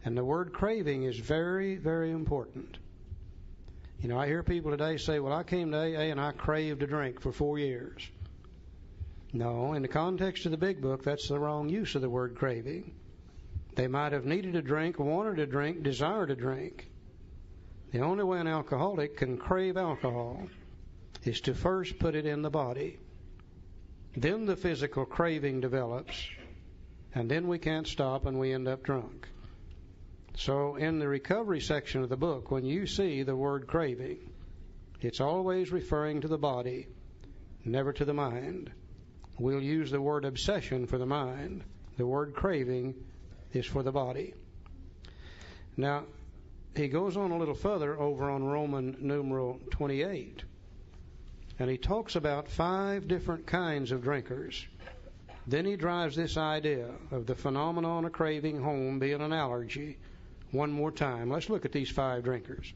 And the word craving is very, very important. You know, I hear people today say, well, I came to AA and I craved a drink for 4 years. No, in the context of the big book, that's the wrong use of the word craving. They might have needed a drink, wanted a drink, desired a drink. The only way an alcoholic can crave alcohol is to first put it in the body. Then the physical craving develops, and then we can't stop and we end up drunk. So in the recovery section of the book, when you see the word craving, it's always referring to the body, never to the mind. We'll use the word obsession for the mind. The word craving is for the body. Now, he goes on a little further over on Roman numeral 28, and he talks about 5 different kinds of drinkers. Then he drives this idea of the phenomenon of craving home being an allergy. One more time. Let's look at these 5 drinkers.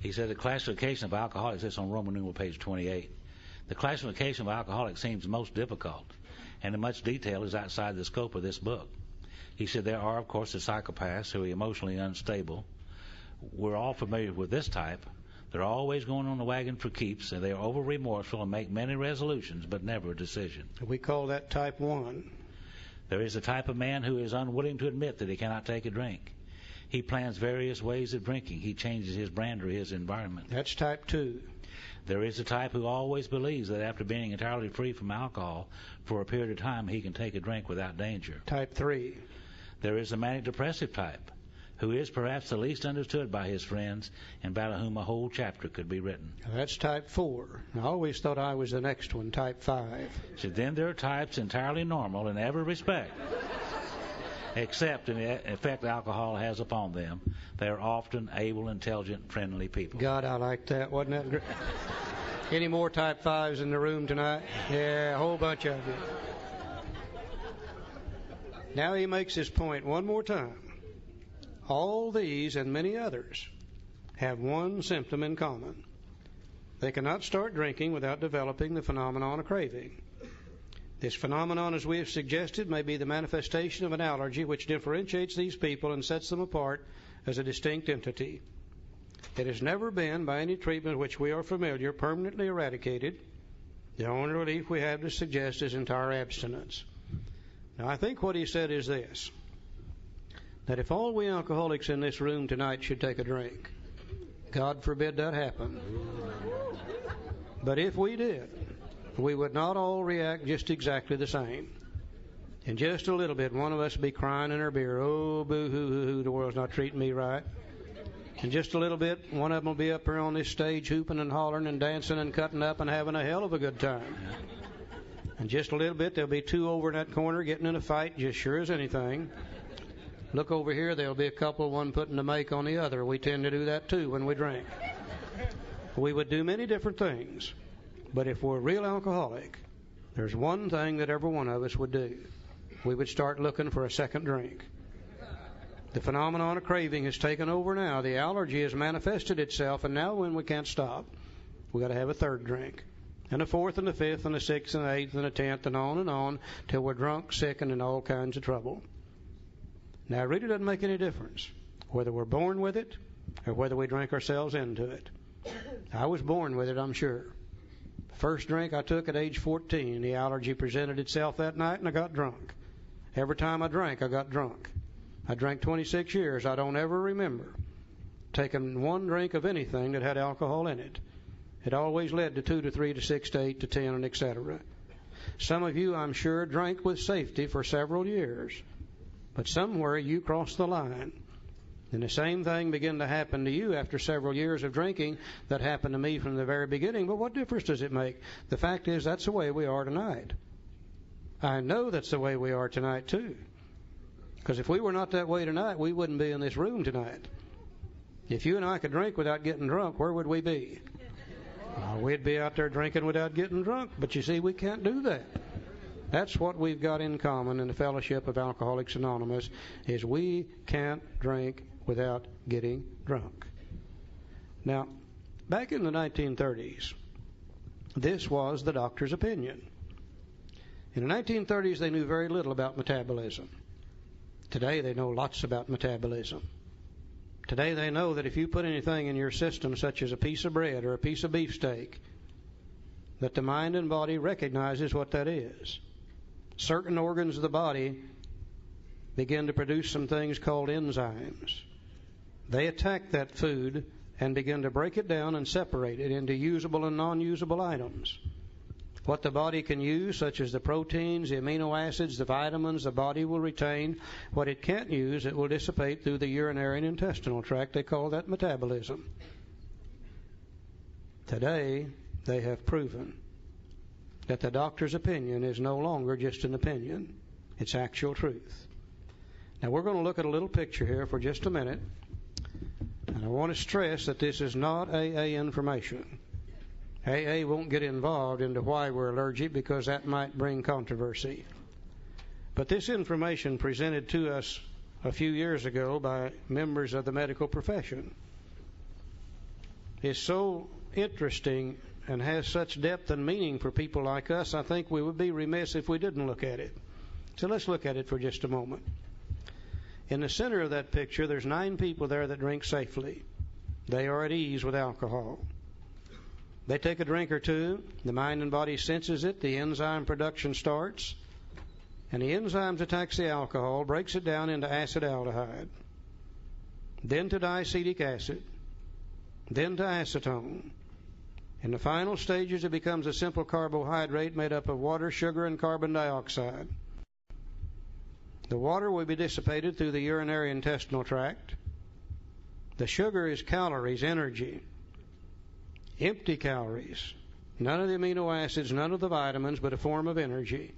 He said the classification of alcoholics, this on Roman numeral page 28. The classification of alcoholics seems most difficult, and in much detail is outside the scope of this book. He said there are, of course, the psychopaths who are emotionally unstable. We're all familiar with this type. They're always going on the wagon for keeps, and they are over-remorseful and make many resolutions, but never a decision. We call that type 1. There is a type of man who is unwilling to admit that he cannot take a drink. He plans various ways of drinking. He changes his brand or his environment. That's type 2. There is a type who always believes that after being entirely free from alcohol for a period of time, he can take a drink without danger. Type 3. There is a manic-depressive type who is perhaps the least understood by his friends and about whom a whole chapter could be written. That's type 4. I always thought I was the next one, type 5. So then there are types entirely normal in every respect, except in the effect alcohol has upon them. They are often able, intelligent, friendly people. God, I like that. Wasn't that great? Any more type 5s in the room tonight? Yeah, a whole bunch of you. Now he makes his point one more time. All these and many others have one symptom in common. They cannot start drinking without developing the phenomenon of craving. This phenomenon, as we have suggested, may be the manifestation of an allergy which differentiates these people and sets them apart as a distinct entity. It has never been, by any treatment which we are familiar, permanently eradicated. The only relief we have to suggest is entire abstinence. Now, I think what he said is this, that if all we alcoholics in this room tonight should take a drink, God forbid that happen, but if we did, we would not all react just exactly the same. In just a little bit, one of us would be crying in our beer, oh, boo-hoo-hoo-hoo, the world's not treating me right. In just a little bit, one of them will be up here on this stage hooping and hollering and dancing and cutting up and having a hell of a good time. In just a little bit, there'll be 2 over in that corner getting in a fight just sure as anything. Look over here, there'll be a couple, one putting the make on the other. We tend to do that too when we drink. We would do many different things, but if we're a real alcoholic, there's one thing that every one of us would do. We would start looking for a second drink. The phenomenon of craving has taken over now. The allergy has manifested itself, and now when we can't stop, we've got to have a third drink, and a fourth, and a fifth, and a sixth, and an eighth, and a 10th, and on, till we're drunk, sick, and in all kinds of trouble. Now, it really doesn't make any difference whether we're born with it or whether we drink ourselves into it. I was born with it, I'm sure. The first drink I took at age 14, the allergy presented itself that night, and I got drunk. Every time I drank, I got drunk. I drank 26 years. I don't ever remember taking one drink of anything that had alcohol in it. It always led to 2 to 3 to 6 to 8 to 10, and etc. Some of you, I'm sure, drank with safety for several years. But somewhere you crossed the line. And the same thing began to happen to you after several years of drinking that happened to me from the very beginning. But what difference does it make? The fact is, that's the way we are tonight. I know that's the way we are tonight, too. Because if we were not that way tonight, we wouldn't be in this room tonight. If you and I could drink without getting drunk, where would we be? We'd be out there drinking without getting drunk. But you see, we can't do that. That's what we've got in common in the fellowship of Alcoholics Anonymous, is we can't drink without getting drunk. Now, back in the 1930s, this was the doctor's opinion. In the 1930s, they knew very little about metabolism. Today, they know lots about metabolism. Today they know that if you put anything in your system, such as a piece of bread or a piece of beefsteak, that the mind and body recognizes what that is. Certain organs of the body begin to produce some things called enzymes. They attack that food and begin to break it down and separate it into usable and non-usable items. What the body can use, such as the proteins, the amino acids, the vitamins, the body will retain. What it can't use, it will dissipate through the urinary and intestinal tract. They call that metabolism. Today, they have proven that the doctor's opinion is no longer just an opinion. It's actual truth. Now, we're going to look at a little picture here for just a minute. And I want to stress that this is not AA information. AA won't get involved into why we're allergic because that might bring controversy. But this information presented to us a few years ago by members of the medical profession is so interesting and has such depth and meaning for people like us, I think we would be remiss if we didn't look at it. So let's look at it for just a moment. In the center of that picture, there's 9 people there that drink safely. They are at ease with alcohol. They take a drink or two, the mind and body senses it, the enzyme production starts, and the enzymes attacks the alcohol, breaks it down into acetaldehyde, then to diacetic acid, then to acetone. In the final stages, it becomes a simple carbohydrate made up of water, sugar, and carbon dioxide. The water will be dissipated through the urinary intestinal tract. The sugar is calories, energy. Empty calories. None of the amino acids, none of the vitamins, but a form of energy.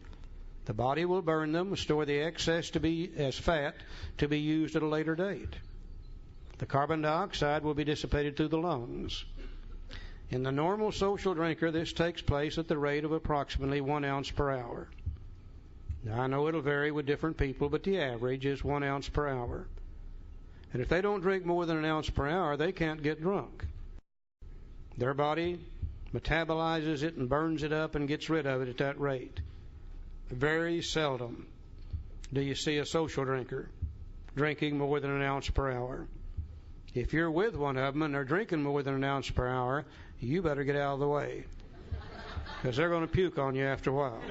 The body will burn them, store the excess to be as fat to be used at a later date. The carbon dioxide will be dissipated through the lungs. In the normal social drinker, this takes place at the rate of approximately 1 ounce per hour. Now, I know it'll vary with different people, but the average is 1 ounce per hour. And if they don't drink more than 1 ounce per hour, they can't get drunk. Their body metabolizes it and burns it up and gets rid of it at that rate. Very seldom do you see a social drinker drinking more than 1 ounce per hour. If you're with one of them and they're drinking more than 1 ounce per hour, you better get out of the way, because they're going to puke on you after a while.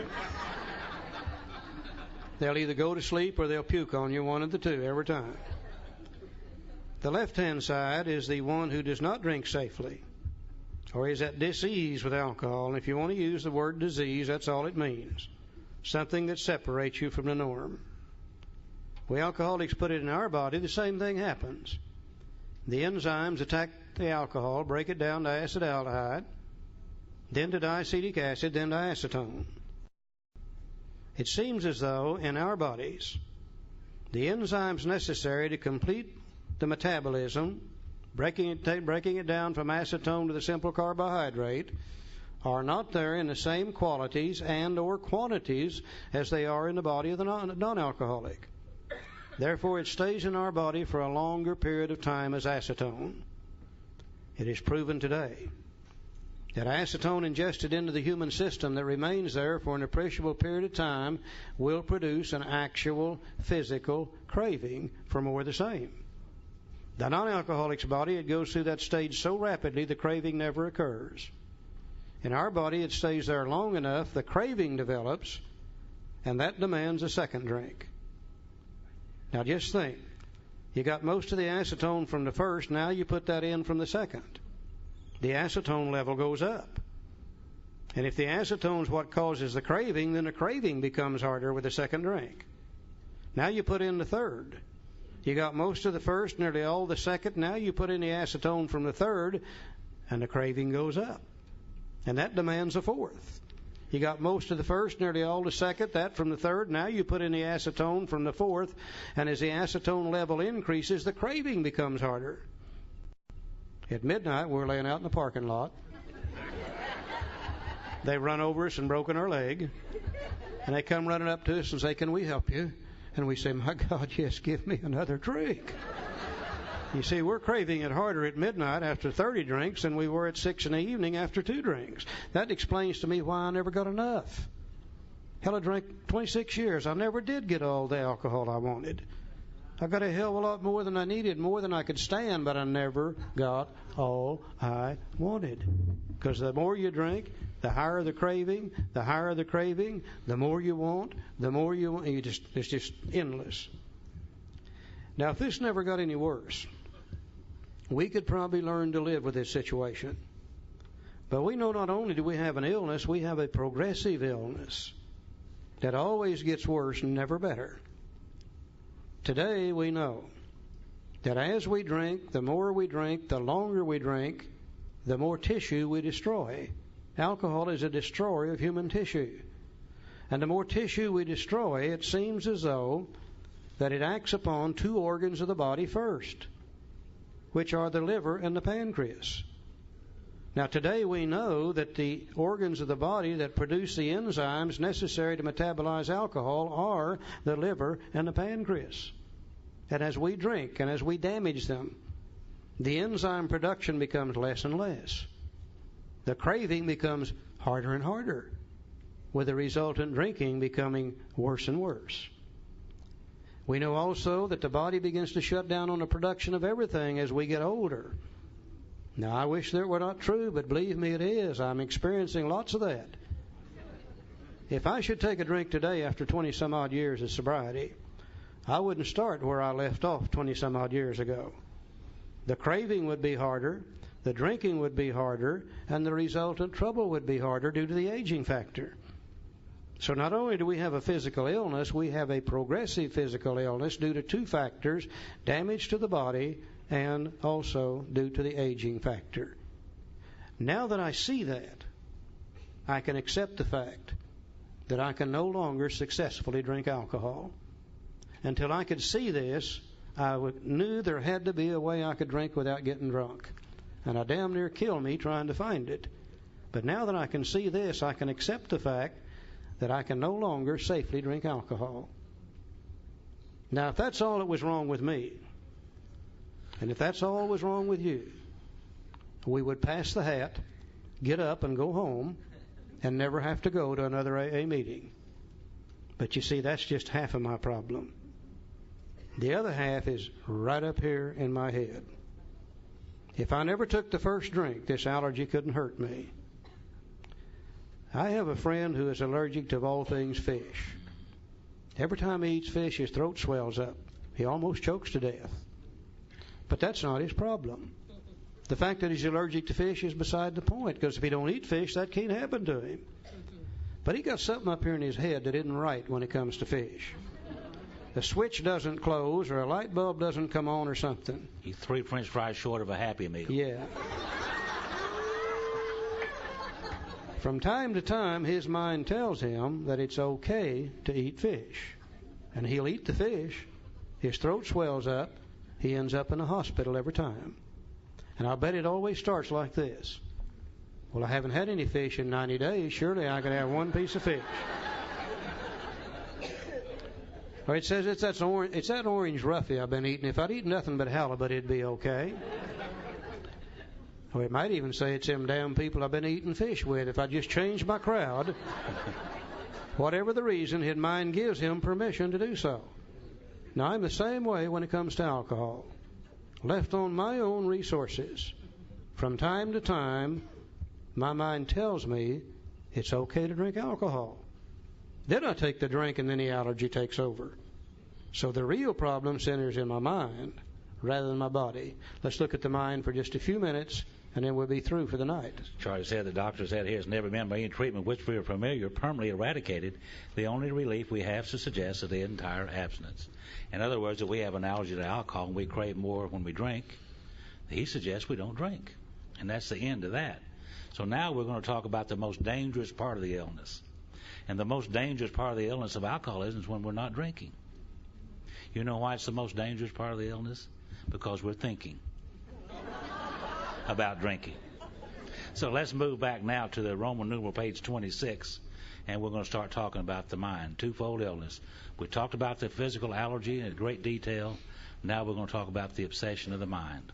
They'll either go to sleep or they'll puke on you, one of the two, every time. The left-hand side is the one who does not drink safely, or is at dis-ease with alcohol. And if you want to use the word disease, that's all it means. Something that separates you from the norm. We alcoholics put it in our body, the same thing happens. The enzymes attack the alcohol, break it down to acetaldehyde, then to diacetic acid, then to acetone. It seems as though in our bodies, the enzymes necessary to complete the metabolism, breaking it down from acetone to the simple carbohydrate, are not there in the same qualities and or quantities as they are in the body of the non-alcoholic. Therefore, it stays in our body for a longer period of time as acetone. It is proven today that acetone ingested into the human system that remains there for an appreciable period of time will produce an actual physical craving for more of the same. The non-alcoholic's body, it goes through that stage so rapidly the craving never occurs. In our body, it stays there long enough, the craving develops, and that demands a second drink. Now just think, you got most of the acetone from the first, now you put that in from the second. The acetone level goes up. And if the acetone is what causes the craving, then the craving becomes harder with the second drink. Now you put in the third. You got most of the first, nearly all the second. Now you put in the acetone from the third, and the craving goes up. And that demands a fourth. You got most of the first, nearly all the second, that from the third. Now you put in the acetone from the fourth, and as the acetone level increases, the craving becomes harder. At midnight, we're laying out in the parking lot. They run over us and broken our leg, and they come running up to us and say, "Can we help you?" And we say, "My God, yes, give me another drink." You see, we're craving it harder at midnight after 30 drinks than we were at 6 in the evening after 2 drinks. That explains to me why I never got enough. Hell, I drank 26 years. I never did get all the alcohol I wanted. I got a hell of a lot more than I needed, more than I could stand, but I never got all I wanted. Because the more you drink, the higher the craving, the higher the craving, the more you want, the more you want. It's just endless. Now, if this never got any worse, we could probably learn to live with this situation. But we know not only do we have an illness, we have a progressive illness that always gets worse and never better. Today we know that as we drink, the more we drink, the longer we drink, the more tissue we destroy. Alcohol is a destroyer of human tissue. And the more tissue we destroy, it seems as though that it acts upon two organs of the body first, which are the liver and the pancreas. Now today we know that the organs of the body that produce the enzymes necessary to metabolize alcohol are the liver and the pancreas. And as we drink and as we damage them, the enzyme production becomes less and less. The craving becomes harder and harder, with the resultant drinking becoming worse and worse. We know also that the body begins to shut down on the production of everything as we get older. Now, I wish that were not true, but believe me, it is. I'm experiencing lots of that. If I should take a drink today after 20-some-odd years of sobriety, I wouldn't start where I left off 20-some-odd years ago. The craving would be harder, the drinking would be harder, and the resultant trouble would be harder due to the aging factor. So not only do we have a physical illness, we have a progressive physical illness due to two factors: damage to the body and also due to the aging factor. Now that I see that, I can accept the fact that I can no longer successfully drink alcohol. Until I could see this, I knew there had to be a way I could drink without getting drunk. And I damn near killed me trying to find it. But now that I can see this, I can accept the fact that I can no longer safely drink alcohol. Now, if that's all that was wrong with me, and if that's all that was wrong with you, we would pass the hat, get up and go home, and never have to go to another AA meeting. But you see, that's just half of my problem. The other half is right up here in my head. If I never took the first drink, this allergy couldn't hurt me. I have a friend who is allergic to, of all things, fish. Every time he eats fish, his throat swells up. He almost chokes to death. But that's not his problem. The fact that he's allergic to fish is beside the point, because if he don't eat fish, that can't happen to him. But he got something up here in his head that isn't right when it comes to fish. The switch doesn't close, or a light bulb doesn't come on, or something. He's 3 French fries short of a Happy Meal. Yeah. From time to time, his mind tells him that it's okay to eat fish. And he'll eat the fish. His throat swells up. He ends up in a hospital every time. And I'll bet it always starts like this. Well, I haven't had any fish in 90 days. Surely I could have one piece of fish. Or it says it's that orange roughy I've been eating. If I'd eaten nothing but halibut, it'd be okay. Or it might even say it's them damn people I've been eating fish with. If I just changed my crowd, whatever the reason, his mind gives him permission to do so. Now, I'm the same way when it comes to alcohol. Left on my own resources, from time to time, my mind tells me it's okay to drink alcohol. Then I take the drink and then the allergy takes over. So the real problem centers in my mind rather than my body. Let's look at the mind for just a few minutes, and then we'll be through for the night. Charlie said the doctor said he has never been by any treatment which we are familiar permanently eradicated. The only relief we have to suggest is the entire abstinence. In other words, if we have an allergy to alcohol and we crave more when we drink, he suggests we don't drink. And that's the end of that. So now we're going to talk about the most dangerous part of the illness. And the most dangerous part of the illness of alcoholism is when we're not drinking. You know why it's the most dangerous part of the illness? Because we're thinking about drinking. So let's move back now to the Roman numeral page 26, and we're going to start talking about the mind, twofold illness. We talked about the physical allergy in great detail. Now we're going to talk about the obsession of the mind.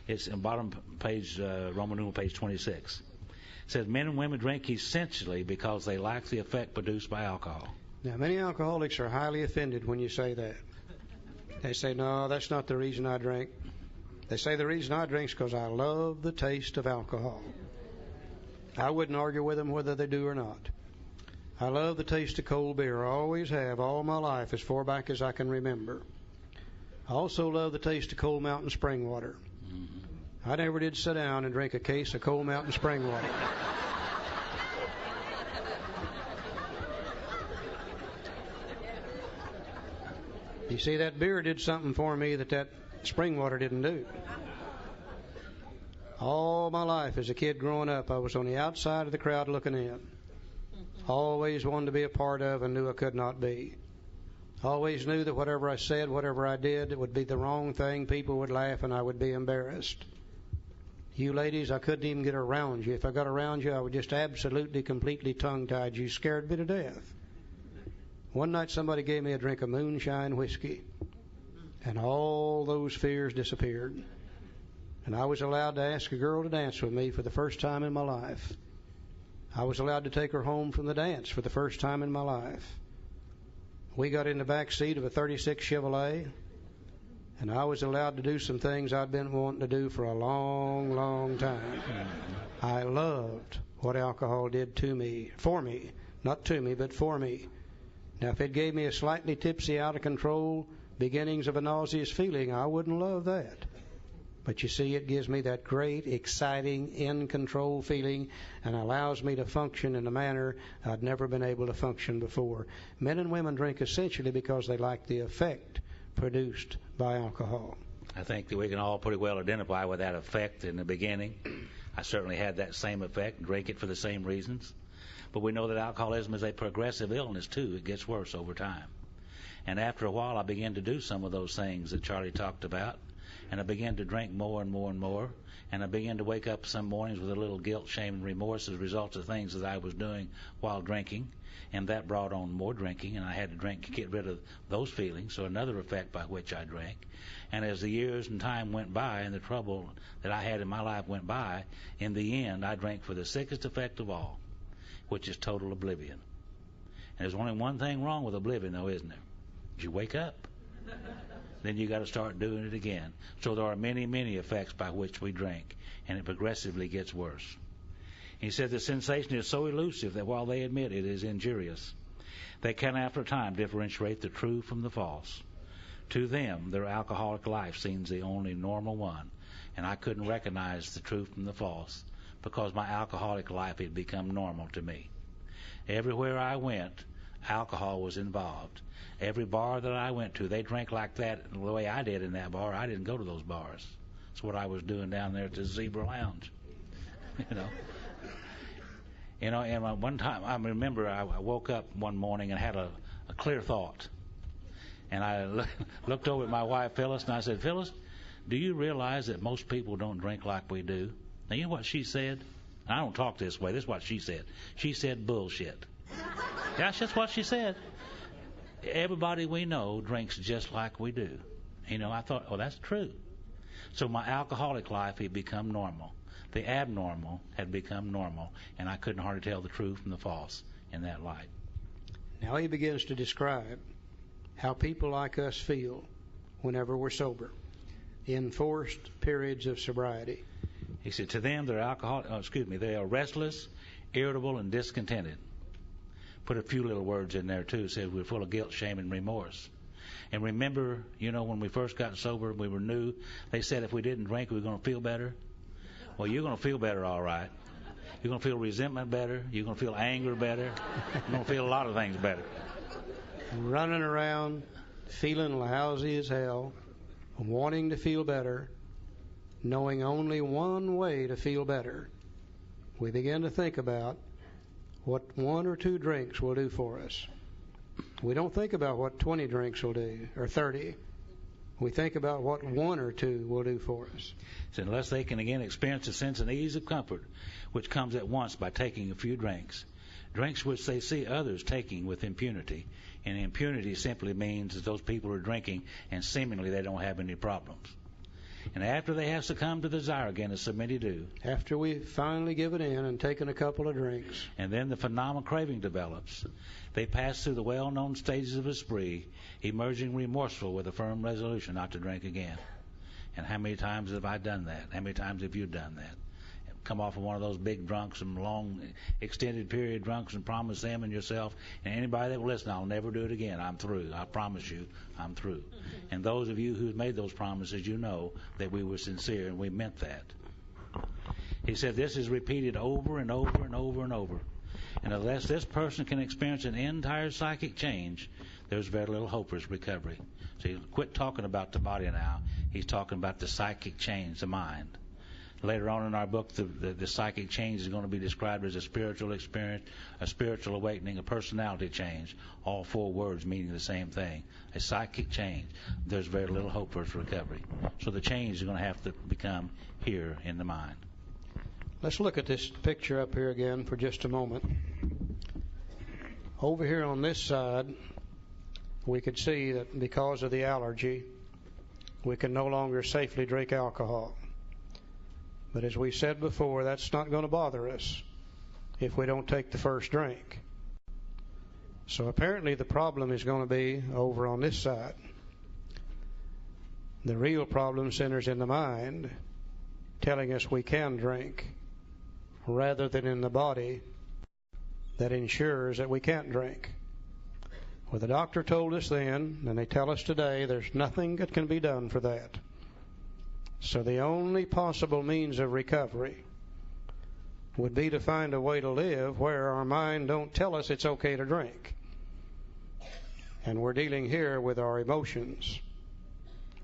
It's in bottom page, Roman numeral page 26. It says men and women drink essentially because they lack the effect produced by alcohol. Now, many alcoholics are highly offended when you say that. They say, no, that's not the reason I drink. They say the reason I drink is because I love the taste of alcohol. I wouldn't argue with them whether they do or not. I love the taste of cold beer. I always have all my life, as far back as I can remember. I also love the taste of Cold Mountain spring water. I never did sit down and drink a case of Cold Mountain spring water. You see, that beer did something for me that spring water didn't do. All my life as a kid growing up, I was on the outside of the crowd looking in. Always wanted to be a part of and knew I could not be. Always knew that whatever I said, whatever I did, it would be the wrong thing. People would laugh and I would be embarrassed. You ladies, I couldn't even get around you. If I got around you, I would just absolutely, completely tongue-tied you. Scared me to death. One night somebody gave me a drink of moonshine whiskey, and all those fears disappeared. And I was allowed to ask a girl to dance with me for the first time in my life. I was allowed to take her home from the dance for the first time in my life. We got in the back seat of a 36 Chevrolet, and I was allowed to do some things I'd been wanting to do for a long, long time. I loved what alcohol did to me, for me, not to me, but for me. Now, if it gave me a slightly tipsy, out of control, beginnings of a nauseous feeling, I wouldn't love that. But you see, it gives me that great, exciting, in-control feeling and allows me to function in a manner I'd never been able to function before. Men and women drink essentially because they like the effect produced by alcohol. I think that we can all pretty well identify with that effect in the beginning. I certainly had that same effect, drank it for the same reasons. But we know that alcoholism is a progressive illness, too. It gets worse over time. And after a while, I began to do some of those things that Charlie talked about. And I began to drink more and more and more. And I began to wake up some mornings with a little guilt, shame, and remorse as a result of things that I was doing while drinking. And that brought on more drinking, and I had to drink to get rid of those feelings, so another effect by which I drank. And as the years and time went by and the trouble that I had in my life went by, in the end, I drank for the sickest effect of all, which is total oblivion. And there's only one thing wrong with oblivion, though, isn't there? You wake up. Then you got to start doing it again. So there are many, many effects by which we drink, and it progressively gets worse. He said the sensation is so elusive that while they admit it is injurious, they can after a time differentiate the true from the false. To them, their alcoholic life seems the only normal one, and I couldn't recognize the true from the false because my alcoholic life had become normal to me. Everywhere I went, alcohol was involved. Every bar that I went to, they drank like that the way I did in that bar. I didn't go to those bars. That's what I was doing down there at the Zebra Lounge. And one time, I remember I woke up one morning and had a clear thought. And I looked over at my wife, Phyllis, and I said, Phyllis, do you realize that most people don't drink like we do? Now, you know what she said? I don't talk this way. This is what she said. She said bullshit. That's just what she said. Everybody we know drinks just like we do. I thought, oh, that's true. So my alcoholic life had become normal. The abnormal had become normal, and I couldn't hardly tell the true from the false in that light. Now he begins to describe how people like us feel whenever we're sober, in forced periods of sobriety. He said, to them, they are restless, irritable, and discontented. Put a few little words in there, too. Said we're full of guilt, shame, and remorse. And remember, when we first got sober, we were new, they said if we didn't drink, we were going to feel better. Well, you're going to feel better, all right. You're going to feel resentment better. You're going to feel anger better. You're going to feel a lot of things better. Running around, feeling lousy as hell, wanting to feel better, knowing only one way to feel better. We begin to think about what 1 or 2 drinks will do for us. We don't think about what 20 drinks will do, or 30. We think about what 1 or 2 will do for us. So unless they can again experience a sense and ease of comfort, which comes at once by taking a few drinks which they see others taking with impunity. And impunity simply means that those people are drinking and seemingly they don't have any problems. And after they have succumbed to the desire again, as so many do, after we finally give it in and taken a couple of drinks, and then the phenomenal craving develops, they pass through the well-known stages of a spree, emerging remorseful with a firm resolution not to drink again. And how many times have I done that? How many times have you done that? Come off of one of those big drunks and long extended period drunks and promise them and yourself and anybody that will listen, I'll never do it again. I'm through. I promise you, I'm through. And those of you who've made those promises, you know that we were sincere and we meant that. He said this is repeated over and over and over and over. And unless this person can experience an entire psychic change, there's very little hope for his recovery. So he quit talking about the body now. He's talking about the psychic change, the mind. Later on in our book, the psychic change is going to be described as a spiritual experience, a spiritual awakening, a personality change. All 4 words meaning the same thing. A psychic change. There's very little hope for its recovery. So the change is going to have to become here in the mind. Let's look at this picture up here again for just a moment. Over here on this side, we could see that because of the allergy, we can no longer safely drink alcohol. But as we said before, that's not going to bother us if we don't take the first drink. So apparently the problem is going to be over on this side. The real problem centers in the mind, telling us we can drink, rather than in the body that ensures that we can't drink. Well, the doctor told us then, and they tell us today, there's nothing that can be done for that. So the only possible means of recovery would be to find a way to live where our mind don't tell us it's okay to drink. And we're dealing here with our emotions.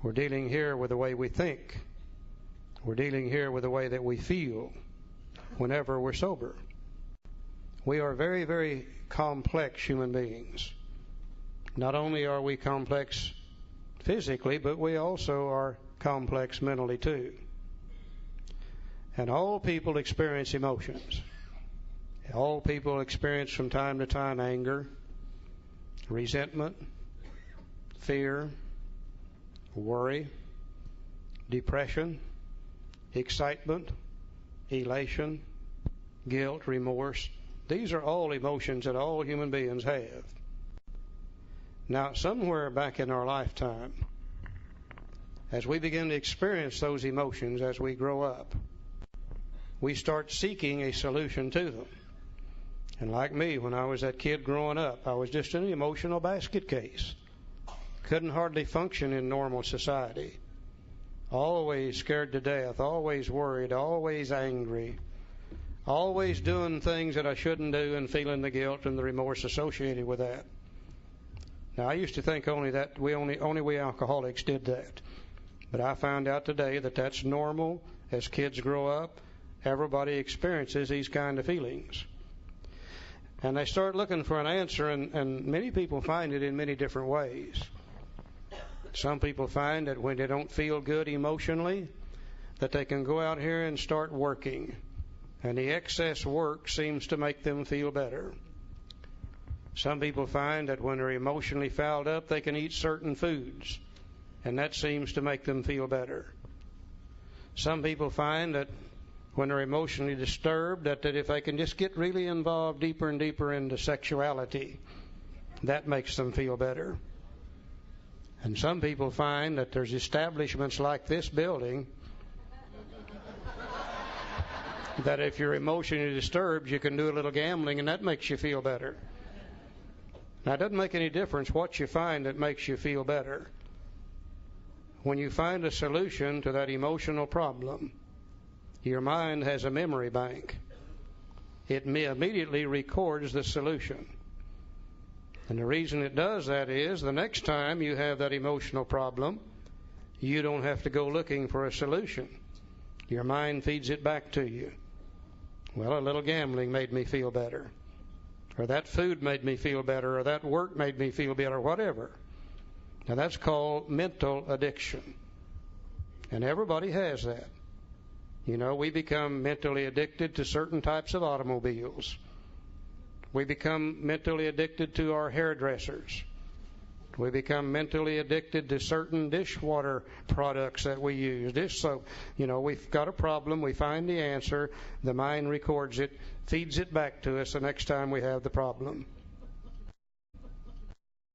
We're dealing here with the way we think. We're dealing here with the way that we feel whenever we're sober. We are very, very complex human beings. Not only are we complex physically, but we also are complex mentally too. And all people experience emotions. All people experience from time to time anger, resentment, fear, worry, depression, excitement, elation, guilt, remorse. These are all emotions that all human beings have. Now, somewhere back in our lifetime, as we begin to experience those emotions as we grow up, we start seeking a solution to them. And like me, when I was that kid growing up, I was just an emotional basket case. Couldn't hardly function in normal society. Always scared to death, always worried, always angry, always doing things that I shouldn't do and feeling the guilt and the remorse associated with that. Now, I used to think only we alcoholics did that. But I found out today that that's normal. As kids grow up, everybody experiences these kind of feelings. And they start looking for an answer, and many people find it in many different ways. Some people find that when they don't feel good emotionally, that they can go out here and start working. And the excess work seems to make them feel better. Some people find that when they're emotionally fouled up, they can eat certain foods, and that seems to make them feel better. Some people find that when they're emotionally disturbed, that if they can just get really involved deeper and deeper into sexuality, that makes them feel better. And some people find that there's establishments like this building that if you're emotionally disturbed, you can do a little gambling, and that makes you feel better. Now, it doesn't make any difference what you find that makes you feel better. When you find a solution to that emotional problem, your mind has a memory bank. It immediately records the solution. And the reason it does that is the next time you have that emotional problem, you don't have to go looking for a solution. Your mind feeds it back to you. Well, a little gambling made me feel better. Or that food made me feel better, or that work made me feel better, whatever. Now, that's called mental addiction. And everybody has that. You know, we become mentally addicted to certain types of automobiles. We become mentally addicted to our hairdressers. We become mentally addicted to certain dishwater products that we use. Dish soap, we've got a problem, we find the answer, the mind records it, feeds it back to us the next time we have the problem.